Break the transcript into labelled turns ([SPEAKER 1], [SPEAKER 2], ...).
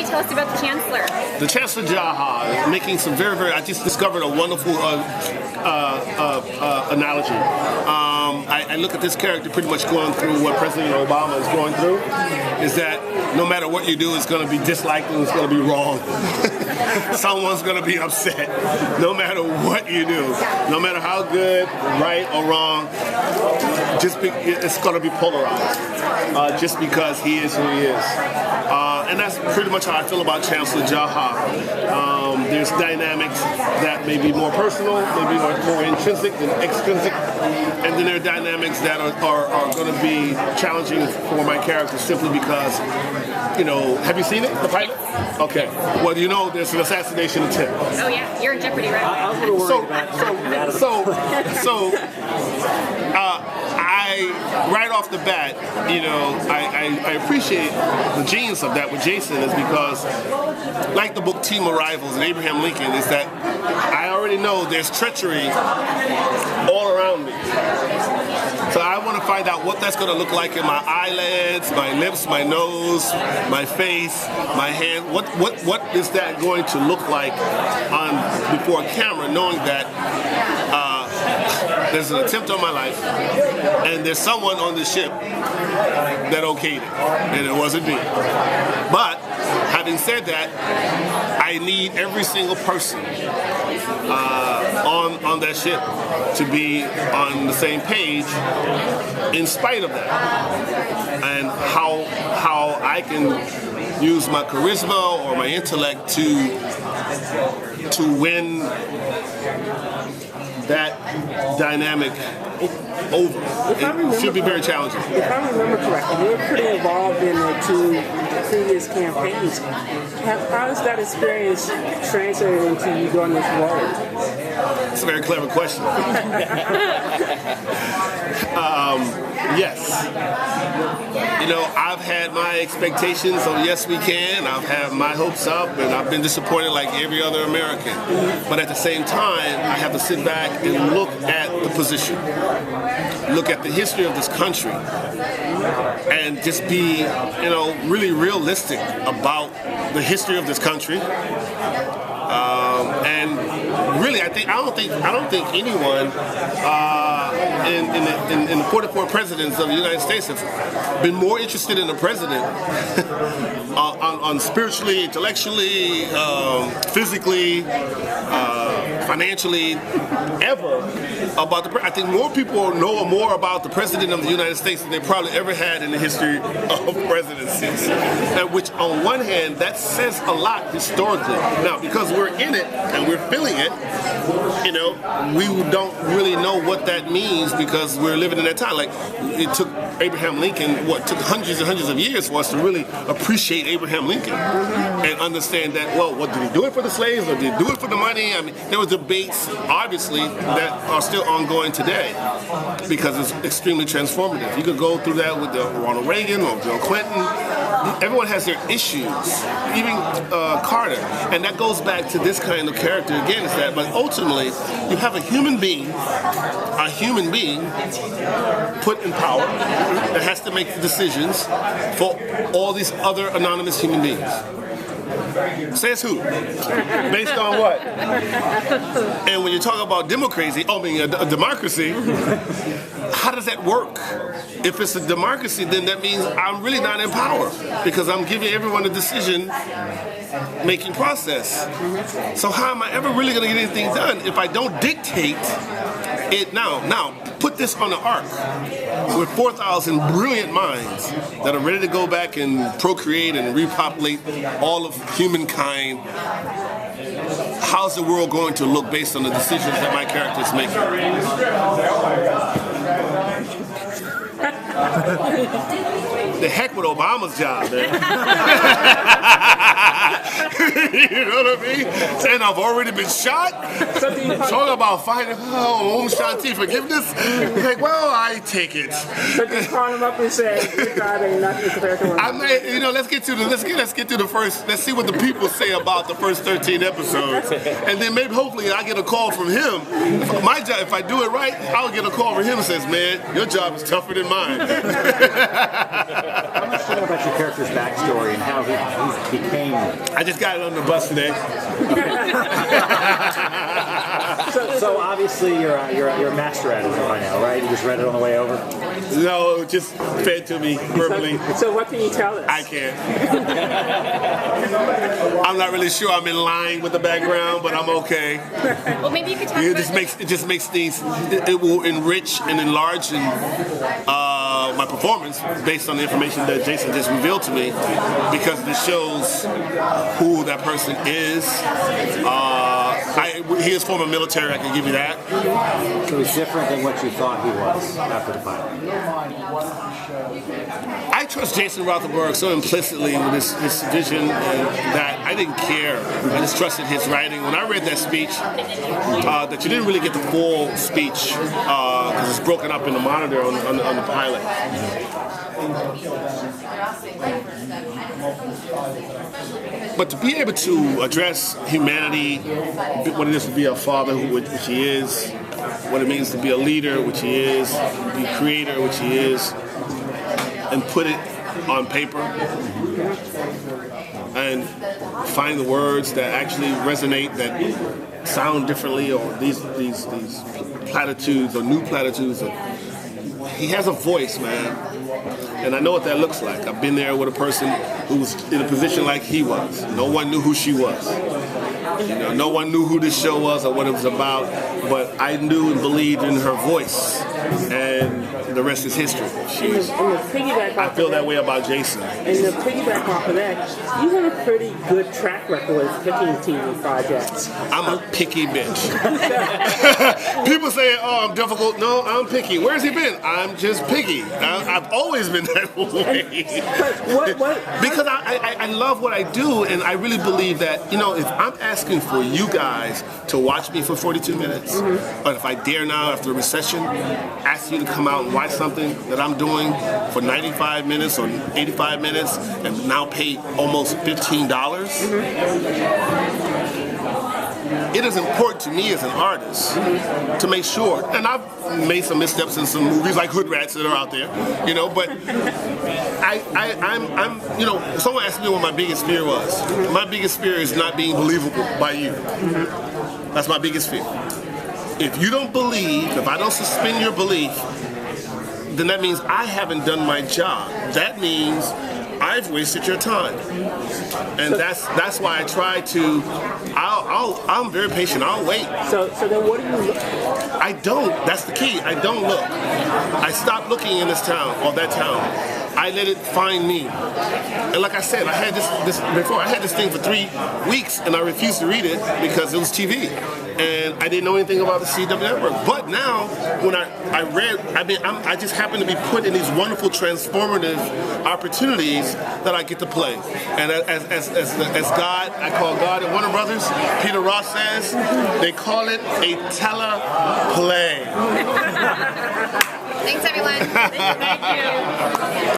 [SPEAKER 1] you tell us about the Chancellor?
[SPEAKER 2] The Chancellor Jaha is making some very, I just discovered a wonderful analogy. I look at this character pretty much going through what President Obama is going through, is that no matter what you do, it's going to be disliked and it's going to be wrong. Someone's going to be upset, no matter what you do. No matter how good, right or wrong, it's going to be polarized, just because he is who he is. And that's pretty much how I feel about Chancellor Jaha. There's dynamics that may be more personal, maybe more intrinsic than extrinsic, and then there are dynamics that are going to be challenging for my character simply because, have you seen it, the pilot? Okay. Well, there's an assassination attempt.
[SPEAKER 1] Oh yeah, you're in jeopardy, right?
[SPEAKER 3] I was a little worried about that.
[SPEAKER 2] Right off the bat, I appreciate the genius of that with Jason is because, like the book Team of Rivals and Abraham Lincoln, is that I already know there's treachery all around me. So I want to find out what that's going to look like in my eyelids, my lips, my nose, my face, my hand. What is that going to look like before a camera, knowing that there's an attempt on my life, and there's someone on the ship that okayed it, and it wasn't me. But having said that, I need every single person on that ship to be on the same page in spite of that, and how I can use my charisma or my intellect to win that dynamic over. It should be very challenging.
[SPEAKER 4] If I remember correctly, you were pretty involved in the two previous campaigns. How has that experience translated into you doing this role?
[SPEAKER 2] That's a very clever question. Yes. I've had my expectations of yes we can. I've had my hopes up, and I've been disappointed like every other American. But at the same time, I have to sit back and look at the position, look at the history of this country, and just be, really realistic about the history of this country. And really, I don't think anyone in the 44 presidents of the United States have been more interested in the president on spiritually, intellectually, physically, financially, ever about the. I think more people know more about the president of the United States than they probably ever had in the history of presidencies. Which, on one hand, that says a lot historically. Now, because we're in it and we're feeling it, we don't really know what that means because we're living in that time. Like, it took Abraham Lincoln, took hundreds and hundreds of years for us to really appreciate Abraham Lincoln and understand that, well, what did he do it for the slaves or did he do it for the money? I mean, there were debates, obviously, that are still ongoing today because it's extremely transformative. You could go through that with Ronald Reagan or Bill Clinton. Everyone has their issues, even Carter. And that goes back to this kind of character again, is that, but ultimately, you have a human being put in power that has to make the decisions for all these other anonymous human beings. Says who? Based on what? And when you talk about democracy, a democracy, how does that work? If it's a democracy, then that means I'm really not in power because I'm giving everyone a decision-making process. So how am I ever really going to get anything done if I don't dictate it now? Now, put this on the ark with 4,000 brilliant minds that are ready to go back and procreate and repopulate all of humankind. How's the world going to look based on the decisions that my character is making? The heck with Obama's job, man. You know what I mean? And I've already been shot. Talk about fighting. Oh, Shanti, forgiveness. Like, well, I take it.
[SPEAKER 4] So just call him up and say, "You're driving nothing compared to one."
[SPEAKER 2] I may, let's get to the first. Let's see what the people say about the first 13 episodes, and then maybe hopefully I get a call from him. My job, if I do it right, I'll get a call from him and says, "Man, your job is tougher than mine."
[SPEAKER 3] How much do you know about your character's backstory and how he became
[SPEAKER 2] I just got it on the bus today.
[SPEAKER 3] So obviously you're a master at it by now, right? You just read it on the way over.
[SPEAKER 2] No, just fed to me verbally.
[SPEAKER 4] So what can you tell us?
[SPEAKER 2] I can't. I'm not really sure I'm in line with the background, but I'm okay.
[SPEAKER 1] Well, maybe you could talk
[SPEAKER 2] It
[SPEAKER 1] about
[SPEAKER 2] just makes things. It will enrich and enlarge my performance based on the information that Jason just revealed to me, because it shows who that person is. He is former military, I can give you that.
[SPEAKER 3] So he's different than what you thought he was after the fight.
[SPEAKER 2] I trust Jason Rothenberg so implicitly with his vision that I didn't care. I just trusted his writing. When I read that speech, that you didn't really get the full speech because it's broken up in the monitor on the pilot. But to be able to address humanity, what it is to be a father, which he is, what it means to be a leader, which he is, be a creator, which he is, and put it on paper and find the words that actually resonate, that sound differently, or these platitudes or new platitudes. He has a voice, man. And I know what that looks like. I've been there with a person who was in a position like he was. No one knew who she was. You know, no one knew who this show was or what it was about, but I knew and believed in her voice. And the rest is history. I feel that way about Jason.
[SPEAKER 4] And to piggyback off of that, you have a pretty good track record with picking TV projects.
[SPEAKER 2] I'm a picky bitch. People say, oh, I'm difficult. No, I'm picky. Where's he been? I'm just picky. I've always been that way. Because I love what I do, and I really believe that, you know, if I'm asking for you guys to watch me for 42 minutes, or if I dare now after a recession, ask you to come out and watch something that I'm doing for 95 minutes or 85 minutes and now pay almost $15, it is important to me as an artist to make sure, and I've made some missteps in some movies like Hood Rats that are out there, you know, but I'm you know, someone asked me what my biggest fear was. My biggest fear is not being believable by you. That's my biggest fear. If you don't believe, if I don't suspend your belief, then that means I haven't done my job. That means I've wasted your time. And that's why I try to, I'm very patient, I'll wait.
[SPEAKER 4] So then what do you look?
[SPEAKER 2] I don't, that's the key, I don't look. I stopped looking in this town, or that town. I let it find me. And like I said, I had this before, I had this thing for 3 weeks and I refused to read it because it was TV. And I didn't know anything about the CW network. But now, when I read, I just happen to be put in these wonderful transformative opportunities that I get to play. And as God, I call God and Warner Brothers, Peter Ross says, they call it a teleplay.
[SPEAKER 1] Thanks, everyone. Thank you.